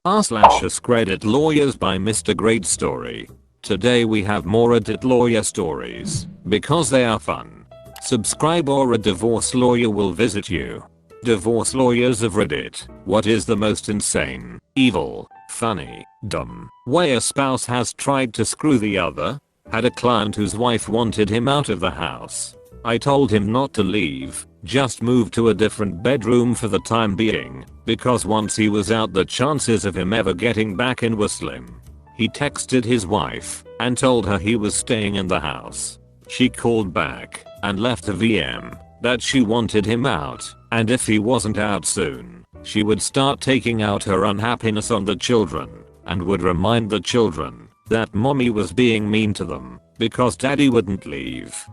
AskReddit Lawyers by Mr. Great Story. Today we have more Reddit lawyer stories, because they are fun. Subscribe or a divorce lawyer will visit you. Divorce lawyers of Reddit. What is the most insane, evil, funny, dumb way a spouse has tried to screw the other? Had a client whose wife wanted him out of the house. I told him not to leave, just move to a different bedroom for the time being, because once he was out the chances of him ever getting back in were slim. He texted his wife and told her he was staying in the house. She called back and left a VM that she wanted him out, and if he wasn't out soon, she would start taking out her unhappiness on the children and would remind the children that mommy was being mean to them because daddy wouldn't leave.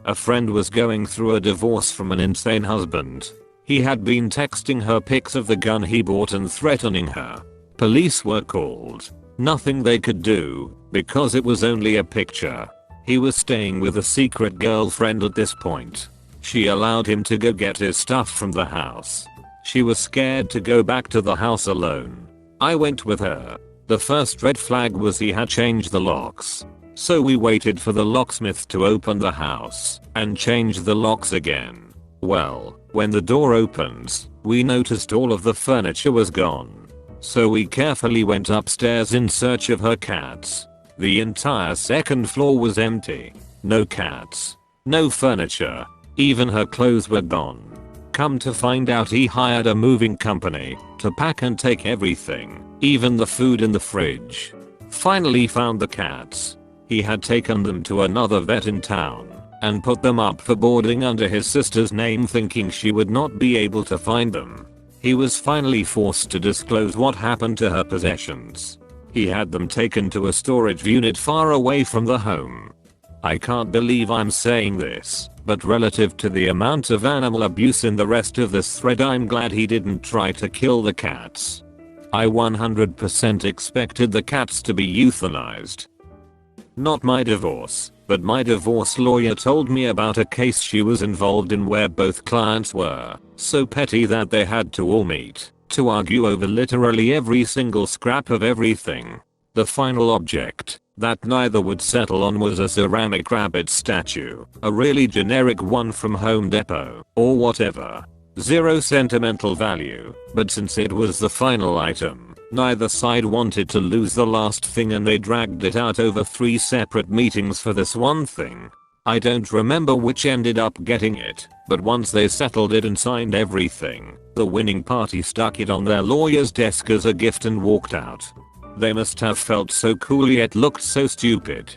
A friend was going through a divorce from an insane husband. He had been texting her pics of the gun he bought and threatening her. Police were called. Nothing they could do, because it was only a picture. He was staying with a secret girlfriend at this point. She allowed him to go get his stuff from the house. She was scared to go back to the house alone. I went with her. The first red flag was he had changed the locks. So we waited for the locksmith to open the house and change the locks again. Well, when the door opens, we noticed all of the furniture was gone. So we carefully went upstairs in search of her cats. The entire second floor was empty. No cats. No furniture. Even her clothes were gone. Come to find out, he hired a moving company to pack and take everything, even the food in the fridge. Finally found the cats. He had taken them to another vet in town and put them up for boarding under his sister's name, thinking she would not be able to find them. He was finally forced to disclose what happened to her possessions. He had them taken to a storage unit far away from the home. I can't believe I'm saying this, but relative to the amount of animal abuse in the rest of this thread, I'm glad he didn't try to kill the cats. I 100% expected the cats to be euthanized. Not my divorce, but my divorce lawyer told me about a case she was involved in where both clients were so petty that they had to all meet to argue over literally every single scrap of everything. The final object that neither would settle on was a ceramic rabbit statue, a really generic one from Home Depot or whatever. Zero sentimental value, but since it was the final item, neither side wanted to lose the last thing and they dragged it out over 3 separate meetings for this one thing. I don't remember which ended up getting it, but once they settled it and signed everything, the winning party stuck it on their lawyer's desk as a gift and walked out. They must have felt so cool yet looked so stupid.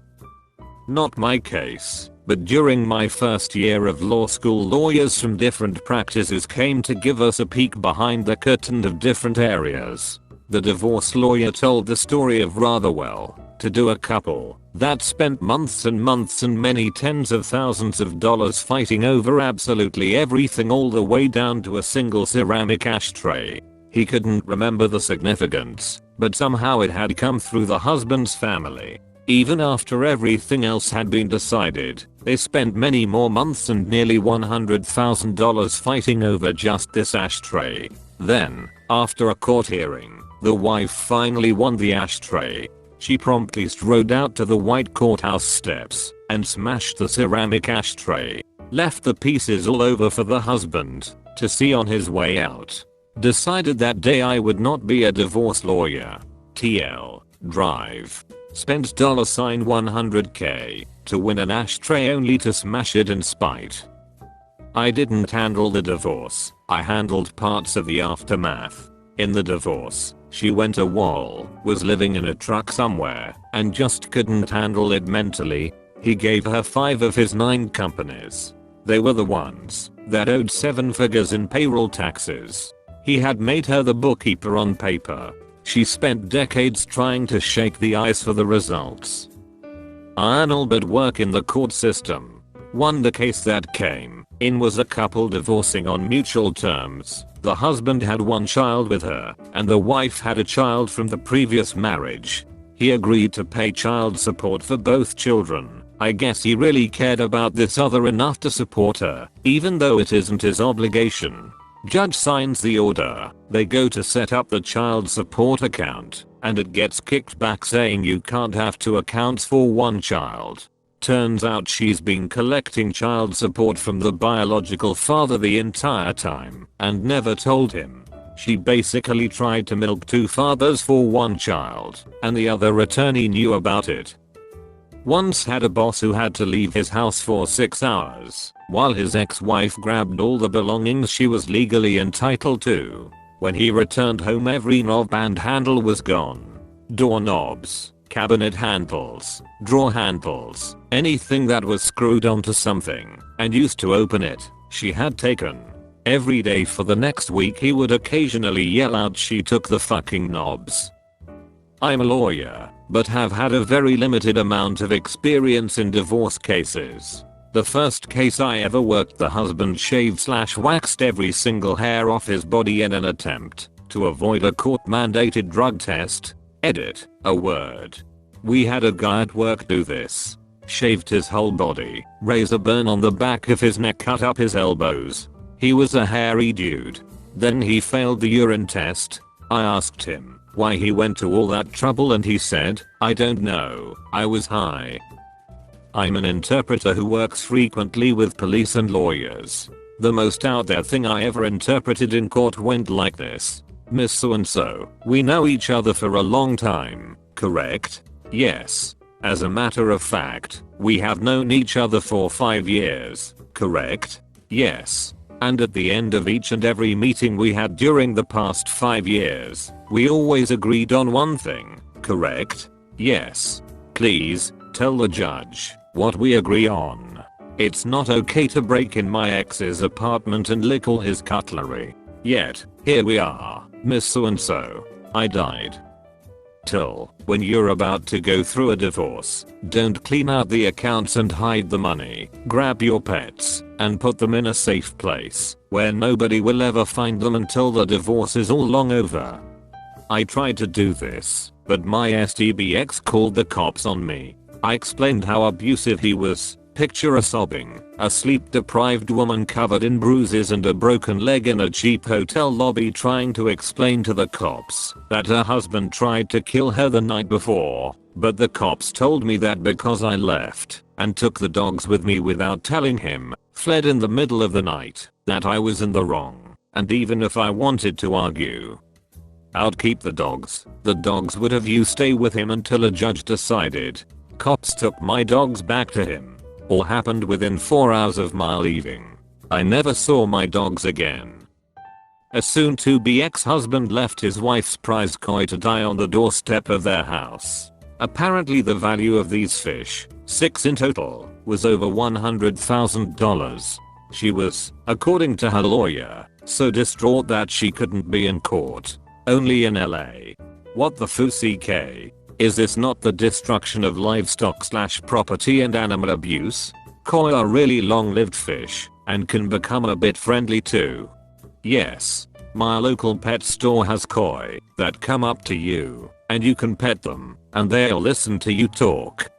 Not my case, but during my first year of law school, lawyers from different practices came to give us a peek behind the curtain of different areas. The divorce lawyer told the story of Ratherwell, to do a couple that spent months and months and many tens of thousands of dollars fighting over absolutely everything, all the way down to a single ceramic ashtray. He couldn't remember the significance, but somehow it had come through the husband's family. Even after everything else had been decided, they spent many more months and nearly $100,000 fighting over just this ashtray. Then, after a court hearing, the wife finally won the ashtray. She promptly strode out to the white courthouse steps and smashed the ceramic ashtray. Left the pieces all over for the husband to see on his way out. Decided that day I would not be a divorce lawyer. TL. Drive. Spent $100K to win an ashtray only to smash it in spite. I didn't handle the divorce. I handled parts of the aftermath. In the divorce, she went AWOL, was living in a truck somewhere, and just couldn't handle it mentally. He gave her 5 of his 9 companies. They were the ones that owed 7 figures in payroll taxes. He had made her the bookkeeper on paper. She spent decades trying to shake the ice for the results. I'll but work in the court system. The case that came in was a couple divorcing on mutual terms. The husband had 1 child with her, and the wife had a child from the previous marriage. He agreed to pay child support for both children. I guess he really cared about this other enough to support her, even though it isn't his obligation. Judge signs the order. They go to set up the child support account, and it gets kicked back saying you can't have 2 accounts for 1 child. Turns out she's been collecting child support from the biological father the entire time and never told him. She basically tried to milk 2 fathers for 1 child, and the other attorney knew about it. Once had a boss who had to leave his house for 6 hours while his ex-wife grabbed all the belongings she was legally entitled to. When he returned home, every knob and handle was gone. Doorknobs, cabinet handles, drawer handles, anything that was screwed onto something and used to open it, she had taken. Every day for the next week he would occasionally yell out she took the fucking knobs. I'm a lawyer, but have had a very limited amount of experience in divorce cases. The first case I ever worked, the husband shaved/waxed every single hair off his body in an attempt to avoid a court-mandated drug test. Edit, a word. We had a guy at work do this. Shaved his whole body, razor burn on the back of his neck, cut up his elbows. He was a hairy dude. Then he failed the urine test. I asked him why he went to all that trouble and he said, I don't know, I was high. I'm an interpreter who works frequently with police and lawyers. The most out there thing I ever interpreted in court went like this. Miss So-and-so, we know each other for a long time, correct? Yes. As a matter of fact, we have known each other for 5 years, correct? Yes. And at the end of each and every meeting we had during the past 5 years, we always agreed on one thing, correct? Yes. Please, tell the judge what we agree on. It's not okay to break in my ex's apartment and lick all his cutlery. Yet, here we are, Miss So-and-so. I died. Till, when you're about to go through a divorce, don't clean out the accounts and hide the money. Grab your pets and put them in a safe place where nobody will ever find them until the divorce is all long over. I tried to do this, but my STB ex called the cops on me. I explained how abusive he was. Picture a sobbing, a sleep-deprived woman covered in bruises and a broken leg in a cheap hotel lobby trying to explain to the cops that her husband tried to kill her the night before, but the cops told me that because I left and took the dogs with me without telling him, fled in the middle of the night, that I was in the wrong, and even if I wanted to argue I'd keep the dogs would have you stay with him until a judge decided. Cops took my dogs back to him. All happened within 4 hours of my leaving. I never saw my dogs again. A soon-to-be ex-husband left his wife's prize koi to die on the doorstep of their house. Apparently the value of these fish, 6 in total, was over $100,000. She was, according to her lawyer, so distraught that she couldn't be in court. Only in LA. What the ck? Is this not the destruction of livestock/property and animal abuse? Koi are really long-lived fish and can become a bit friendly too. Yes, my local pet store has koi that come up to you and you can pet them and they'll listen to you talk.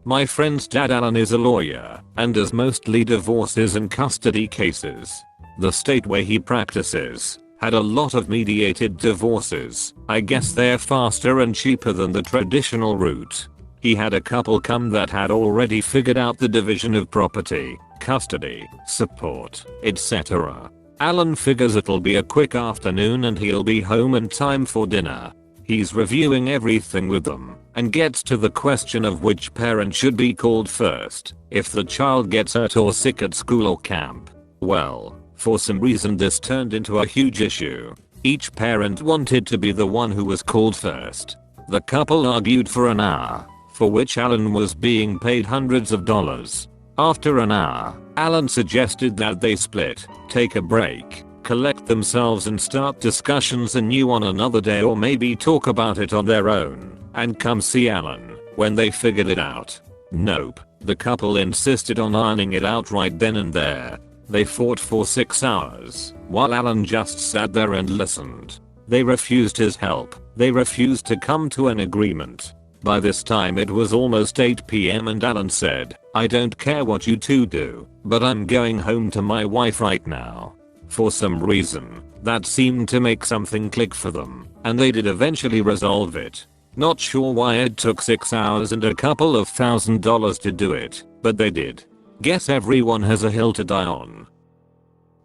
My friend's dad Alan is a lawyer and does mostly divorces and custody cases. The state where he practices had a lot of mediated divorces. I guess they're faster and cheaper than the traditional route. He had a couple come that had already figured out the division of property, custody, support, etc. Alan figures it'll be a quick afternoon and he'll be home in time for dinner. He's reviewing everything with them and gets to the question of which parent should be called first if the child gets hurt or sick at school or camp. Well, for some reason this turned into a huge issue. Each parent wanted to be the one who was called first. The couple argued for an hour, for which Alan was being paid hundreds of dollars. After an hour, Alan suggested that they split, take a break, collect themselves and start discussions anew on another day or maybe talk about it on their own, and come see Alan when they figured it out. Nope, the couple insisted on ironing it out right then and there. They fought for 6 hours, while Alan just sat there and listened. They refused his help. They refused to come to an agreement. By this time it was almost 8 PM and Alan said, I don't care what you two do, but I'm going home to my wife right now. For some reason, that seemed to make something click for them, and they did eventually resolve it. Not sure why it took 6 hours and a couple of $1,000 to do it, but they did. Guess everyone has a hill to die on.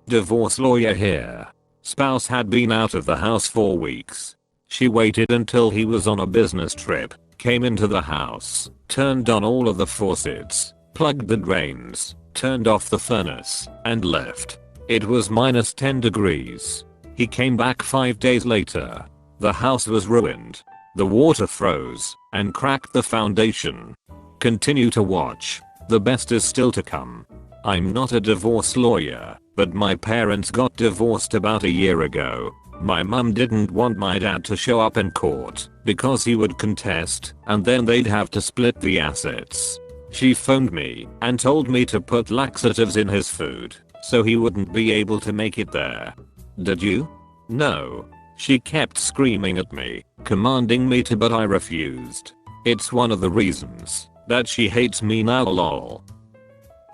Divorce lawyer here. Spouse had been out of the house for weeks. She waited until he was on a business trip, came into the house, turned on all of the faucets, plugged the drains, turned off the furnace, and left. It was -10 degrees. He came back 5 days later. The house was ruined. The water froze and cracked the foundation. Continue to watch. The best is still to come. I'm not a divorce lawyer, but my parents got divorced about a year ago. My mum didn't want my dad to show up in court because he would contest and then they'd have to split the assets. She phoned me and told me to put laxatives in his food so he wouldn't be able to make it there. Did you? No. She kept screaming at me, commanding me to, but I refused. It's one of the reasons that she hates me now, lol.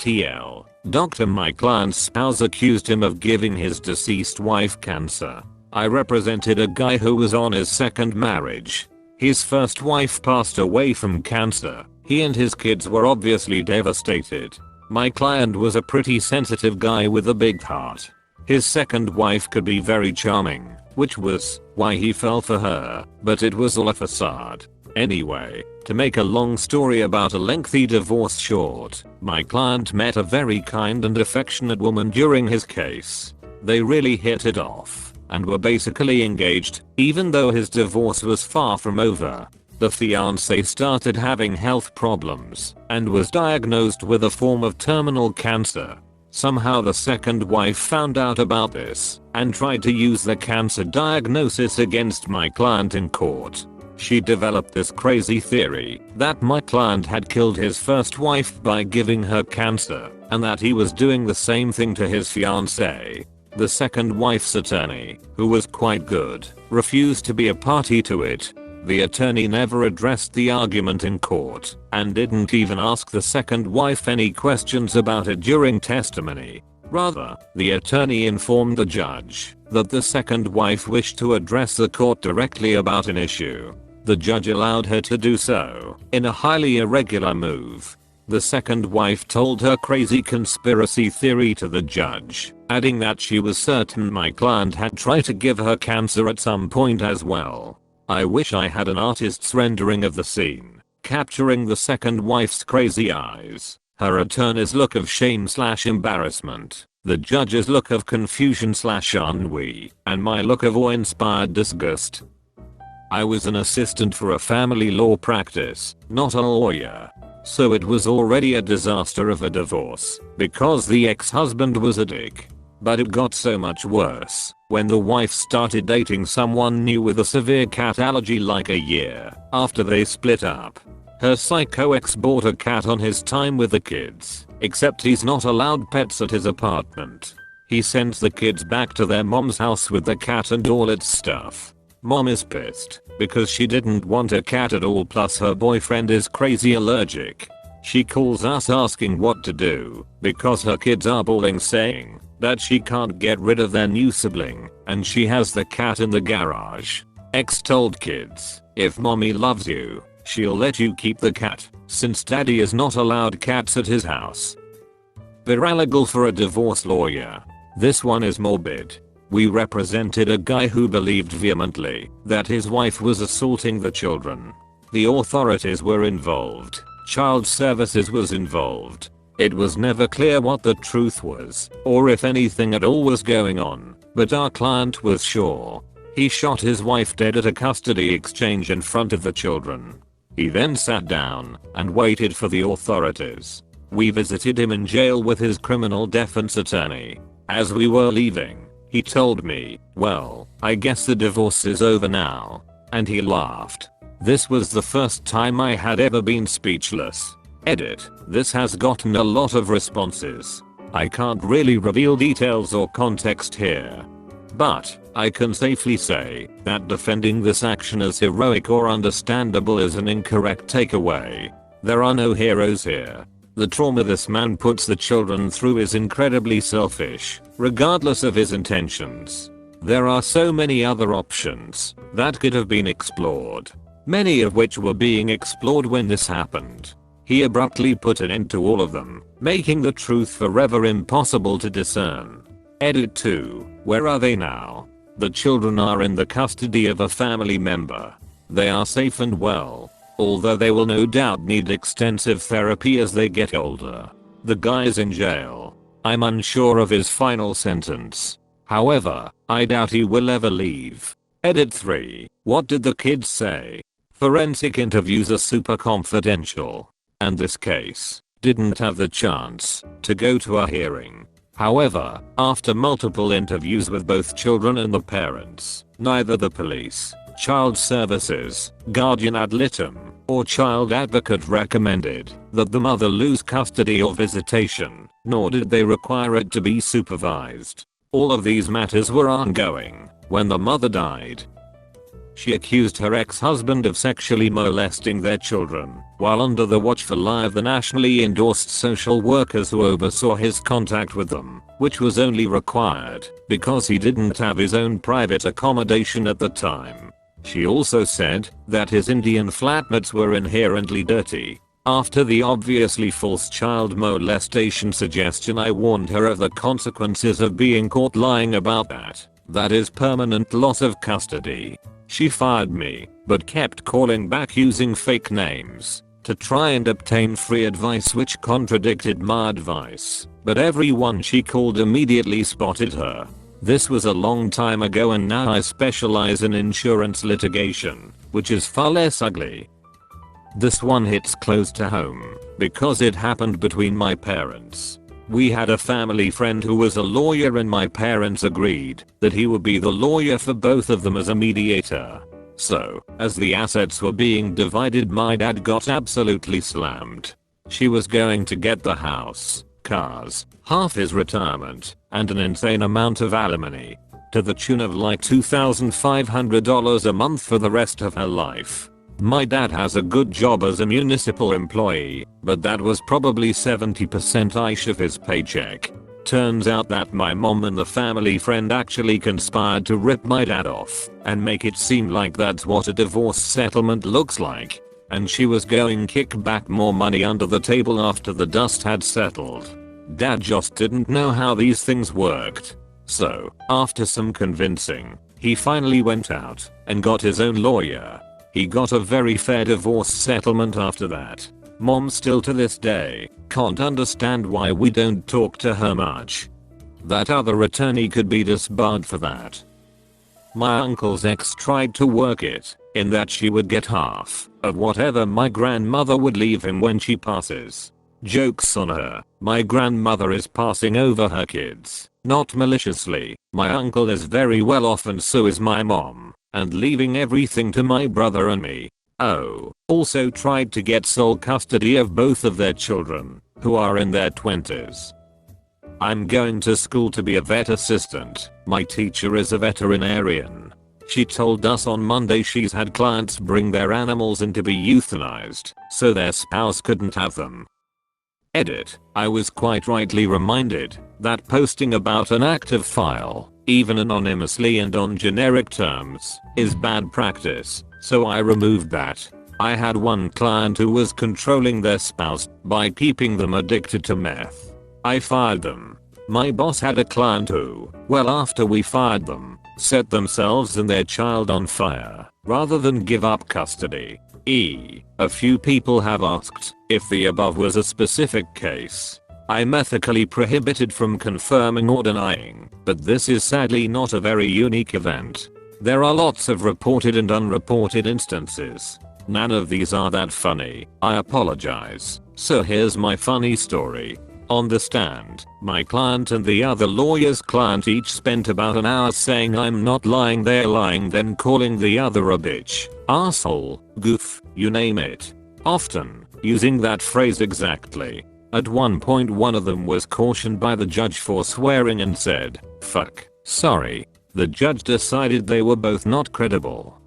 TL. Doctor, my client's spouse accused him of giving his deceased wife cancer. I represented a guy who was on his second marriage. His first wife passed away from cancer. He and his kids were obviously devastated. My client was a pretty sensitive guy with a big heart. His second wife could be very charming, which was why he fell for her, but it was all a facade. Anyway, to make a long story about a lengthy divorce short, my client met a very kind and affectionate woman during his case. They really hit it off and were basically engaged, even though his divorce was far from over. The fiancé started having health problems and was diagnosed with a form of terminal cancer. Somehow the second wife found out about this and tried to use the cancer diagnosis against my client in court. She developed this crazy theory that my client had killed his first wife by giving her cancer and that he was doing the same thing to his fiancée. The second wife's attorney, who was quite good, refused to be a party to it. The attorney never addressed the argument in court and didn't even ask the second wife any questions about it during testimony. Rather, the attorney informed the judge that the second wife wished to address the court directly about an issue. The judge allowed her to do so, in a highly irregular move. The second wife told her crazy conspiracy theory to the judge, adding that she was certain my client had tried to give her cancer at some point as well. I wish I had an artist's rendering of the scene, capturing the second wife's crazy eyes, her attorney's look of shame/embarrassment, the judge's look of confusion/ennui, and my look of awe-inspired disgust. I was an assistant for a family law practice, not a lawyer. So it was already a disaster of a divorce, because the ex-husband was a dick. But it got so much worse when the wife started dating someone new with a severe cat allergy like a year after they split up. Her psycho ex bought a cat on his time with the kids, except he's not allowed pets at his apartment. He sends the kids back to their mom's house with the cat and all its stuff. Mom is pissed because she didn't want a cat at all, plus her boyfriend is crazy allergic. She calls us asking what to do because her kids are bawling, saying that she can't get rid of their new sibling and she has the cat in the garage. Ex told kids, if mommy loves you, she'll let you keep the cat, since daddy is not allowed cats at his house. Diabolical for a divorce lawyer. This one is morbid. We represented a guy who believed vehemently that his wife was assaulting the children. The authorities were involved. Child services was involved. It was never clear what the truth was, or if anything at all was going on, but our client was sure. He shot his wife dead at a custody exchange in front of the children. He then sat down and waited for the authorities. We visited him in jail with his criminal defense attorney. As we were leaving, he told me, well, I guess the divorce is over now. And he laughed. This was the first time I had ever been speechless. Edit. This has gotten a lot of responses. I can't really reveal details or context here. But I can safely say that defending this action as heroic or understandable is an incorrect takeaway. There are no heroes here. The trauma this man puts the children through is incredibly selfish, regardless of his intentions. There are so many other options that could have been explored, many of which were being explored when this happened. He abruptly put an end to all of them, making the truth forever impossible to discern. Edit 2. Where are they now? The children are in the custody of a family member. They are safe and well, although they will no doubt need extensive therapy as they get older. The guy is in jail. I'm unsure of his final sentence. However, I doubt he will ever leave. Edit 3. What did the kids say? Forensic interviews are super confidential, and this case didn't have the chance to go to a hearing. However, after multiple interviews with both children and the parents, neither the police, child services, guardian ad litem, or child advocate recommended that the mother lose custody or visitation, nor did they require it to be supervised. All of these matters were ongoing when the mother died. She accused her ex-husband of sexually molesting their children while under the watchful eye of the nationally endorsed social workers who oversaw his contact with them, which was only required because he didn't have his own private accommodation at the time. She also said that his Indian flatmates were inherently dirty. After the obviously false child molestation suggestion, I warned her of the consequences of being caught lying about that. That is permanent loss of custody. She fired me, but kept calling back using fake names to try and obtain free advice which contradicted my advice, but everyone she called immediately spotted her. This was a long time ago and now I specialize in insurance litigation, which is far less ugly. This one hits close to home because it happened between my parents. We had a family friend who was a lawyer and my parents agreed that he would be the lawyer for both of them as a mediator. So, as the assets were being divided, my dad got absolutely slammed. She was going to get the house, cars, half his retirement, and an insane amount of alimony, to the tune of like $2,500 a month for the rest of her life. My dad has a good job as a municipal employee, but that was probably 70% of his paycheck. Turns out that my mom and the family friend actually conspired to rip my dad off and make it seem like that's what a divorce settlement looks like. And she was going to kick back more money under the table after the dust had settled. Dad just didn't know how these things worked. So, after some convincing, he finally went out and got his own lawyer. He got a very fair divorce settlement after that. Mom still to this day can't understand why we don't talk to her much. That other attorney could be disbarred for that. My uncle's ex tried to work it in that she would get half of whatever my grandmother would leave him when she passes. Joke's on her, my grandmother is passing over her kids, not maliciously. My uncle is very well off and so is my mom, and leaving everything to my brother and me. Oh, also tried to get sole custody of both of their children, who are in their 20s. I'm going to school to be a vet assistant. My teacher is a veterinarian. She told us on Monday she's had clients bring their animals in to be euthanized, so their spouse couldn't have them. Edit. I was quite rightly reminded that posting about an active file, even anonymously and on generic terms, is bad practice, so I removed that. I had one client who was controlling their spouse by keeping them addicted to meth. I fired them. My boss had a client who, well after we fired them, set themselves and their child on fire, rather than give up custody. A few people have asked if the above was a specific case. I'm ethically prohibited from confirming or denying, but this is sadly not a very unique event. There are lots of reported and unreported instances. None of these are that funny. I apologize. So here's my funny story. On the stand, my client and the other lawyer's client each spent about an hour saying I'm not lying, they're lying, then calling the other a bitch, asshole, goof, you name it. Often using that phrase exactly. At one point one of them was cautioned by the judge for swearing and said, "Fuck, sorry." The judge decided they were both not credible.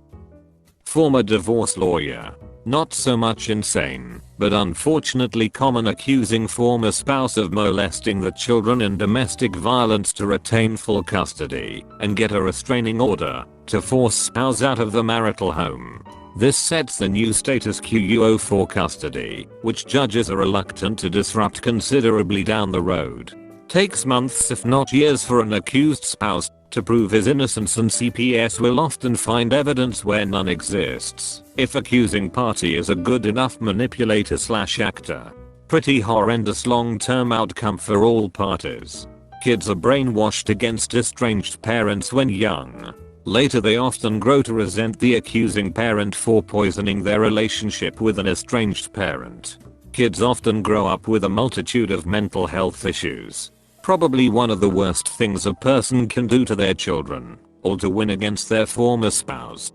Former divorce lawyer. Not so much insane, but unfortunately common, accusing former spouse of molesting the children in domestic violence to retain full custody and get a restraining order to force spouse out of the marital home. This sets the new status quo for custody, which judges are reluctant to disrupt considerably down the road. Takes months if not years for an accused spouse to prove his innocence, and CPS will often find evidence where none exists if accusing party is a good enough manipulator/actor. Pretty horrendous long-term outcome for all parties. Kids are brainwashed against estranged parents when young. Later they often grow to resent the accusing parent for poisoning their relationship with an estranged parent. Kids often grow up with a multitude of mental health issues. Probably one of the worst things a person can do to their children, or to win against their former spouse.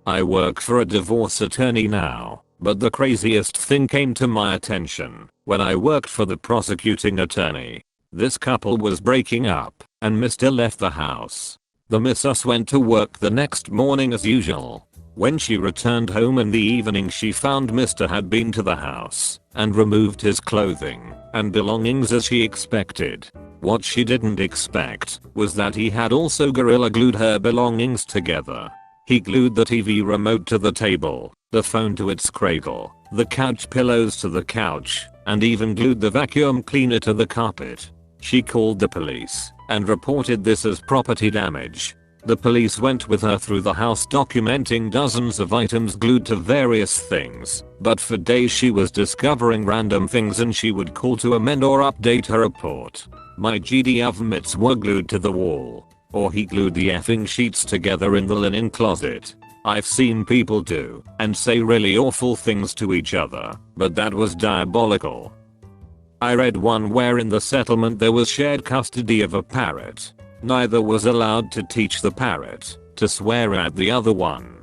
I work for a divorce attorney now, but the craziest thing came to my attention when I worked for the prosecuting attorney. This couple was breaking up, and Mr. left the house. The Mrs. went to work the next morning as usual. When she returned home in the evening, she found Mr. had been to the house and removed his clothing and belongings as she expected. What she didn't expect was that he had also gorilla glued her belongings together. He glued the TV remote to the table, the phone to its cradle, the couch pillows to the couch, and even glued the vacuum cleaner to the carpet. She called the police and reported this as property damage. The police went with her through the house, documenting dozens of items glued to various things, but for days she was discovering random things and she would call to amend or update her report. My GD oven mitts were glued to the wall, or he glued the effing sheets together in the linen closet. I've seen people do and say really awful things to each other, but that was diabolical. I read one where in the settlement there was shared custody of a parrot. Neither was allowed to teach the parrot to swear at the other one.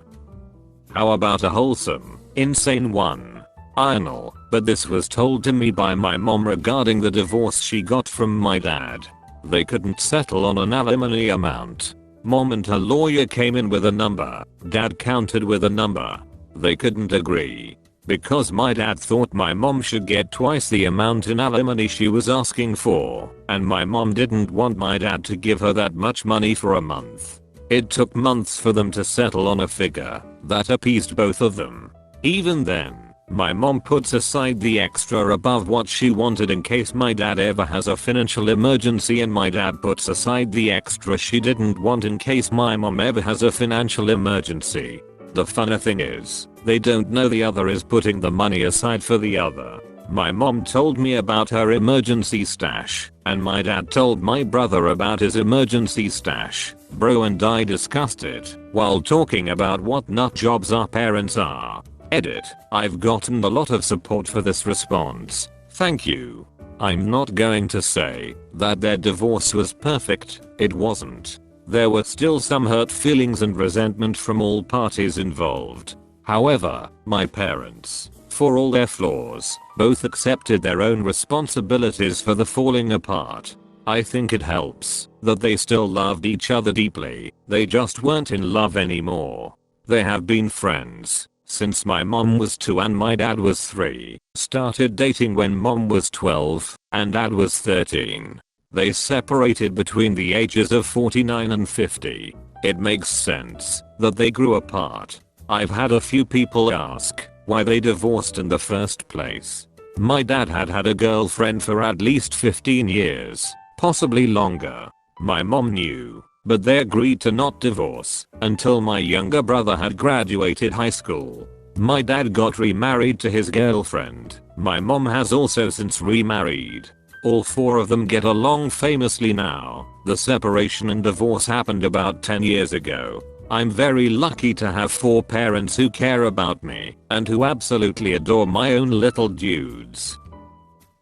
How about a wholesome, insane one? I know, but this was told to me by my mom regarding the divorce she got from my dad. They couldn't settle on an alimony amount. Mom and her lawyer came in with a number. Dad countered with a number. They couldn't agree. Because my dad thought my mom should get twice the amount in alimony she was asking for, and my mom didn't want my dad to give her that much money for a month. It took months for them to settle on a figure that appeased both of them. Even then, my mom puts aside the extra above what she wanted in case my dad ever has a financial emergency, and my dad puts aside the extra she didn't want in case my mom ever has a financial emergency. The funny thing is, they don't know the other is putting the money aside for the other. My mom told me about her emergency stash, and my dad told my brother about his emergency stash. Bro and I discussed it while talking about what nut jobs our parents are. Edit. I've gotten a lot of support for this response. Thank you. I'm not going to say that their divorce was perfect. It wasn't. There were still some hurt feelings and resentment from all parties involved. However, my parents, for all their flaws, both accepted their own responsibilities for the falling apart. I think it helps that they still loved each other deeply. They just weren't in love anymore. They have been friends since my mom was 2 and my dad was 3. Started dating when mom was 12 and dad was 13. They separated between the ages of 49 and 50. It makes sense that they grew apart. I've had a few people ask why they divorced in the first place. My dad had a girlfriend for at least 15 years, possibly longer. My mom knew, but they agreed to not divorce until my younger brother had graduated high school. My dad got remarried to his girlfriend. My mom has also since remarried. All 4 of them get along famously now. The separation and divorce happened about 10 years ago. I'm very lucky to have 4 parents who care about me and who absolutely adore my own little dudes.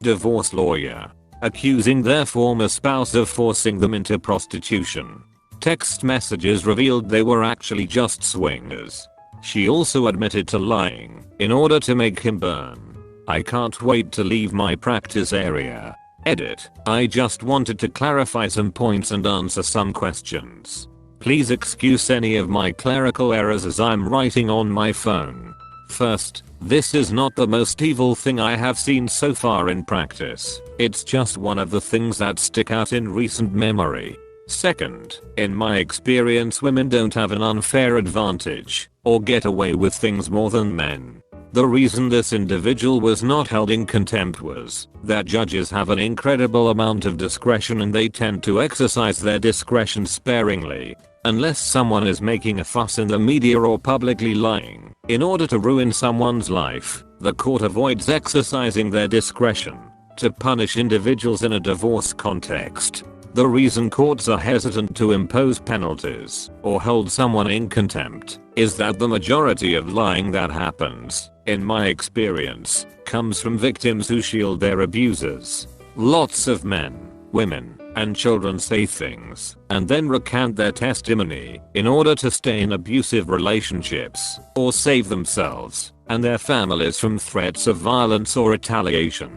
Divorce lawyer accusing their former spouse of forcing them into prostitution. Text messages revealed they were actually just swingers. She also admitted to lying in order to make him burn. I can't wait to leave my practice area. Edit. I just wanted to clarify some points and answer some questions. Please excuse any of my clerical errors as I'm writing on my phone. First, this is not the most evil thing I have seen so far in practice. It's just one of the things that stick out in recent memory. Second, in my experience, women don't have an unfair advantage or get away with things more than men. The reason this individual was not held in contempt was that judges have an incredible amount of discretion and they tend to exercise their discretion sparingly. Unless someone is making a fuss in the media or publicly lying in order to ruin someone's life, the court avoids exercising their discretion to punish individuals in a divorce context. The reason courts are hesitant to impose penalties or hold someone in contempt is that the majority of lying that happens, in my experience, comes from victims who shield their abusers. Lots of men, women, and children say things and then recant their testimony in order to stay in abusive relationships or save themselves and their families from threats of violence or retaliation.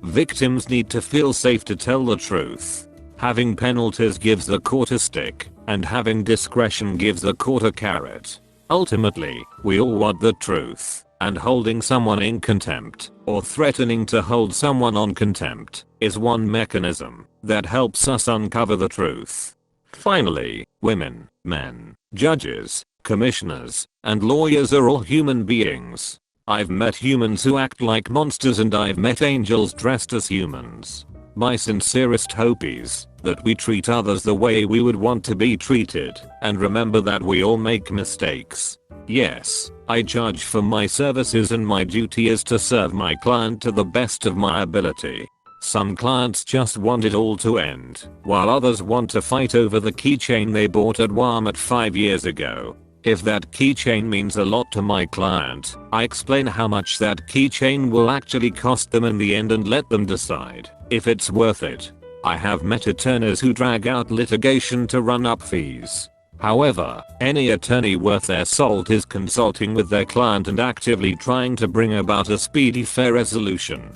Victims need to feel safe to tell the truth. Having penalties gives the court a stick, and having discretion gives the court a carrot. Ultimately, we all want the truth, and holding someone in contempt, or threatening to hold someone on contempt, is one mechanism that helps us uncover the truth. Finally, women, men, judges, commissioners, and lawyers are all human beings. I've met humans who act like monsters and I've met angels dressed as humans. My sincerest hope is that we treat others the way we would want to be treated, and remember that we all make mistakes. Yes, I judge for my services and my duty is to serve my client to the best of my ability. Some clients just want it all to end, while others want to fight over the keychain they bought at Walmart 5 years ago. If that keychain means a lot to my client, I explain how much that keychain will actually cost them in the end and let them decide if it's worth it. I have met attorneys who drag out litigation to run up fees. However, any attorney worth their salt is consulting with their client and actively trying to bring about a speedy, fair resolution.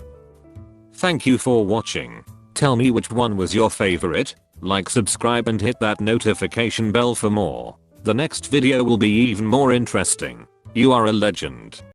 Thank you for watching. Tell me which one was your favorite. Like, subscribe and hit that notification bell for more. The next video will be even more interesting. You are a legend.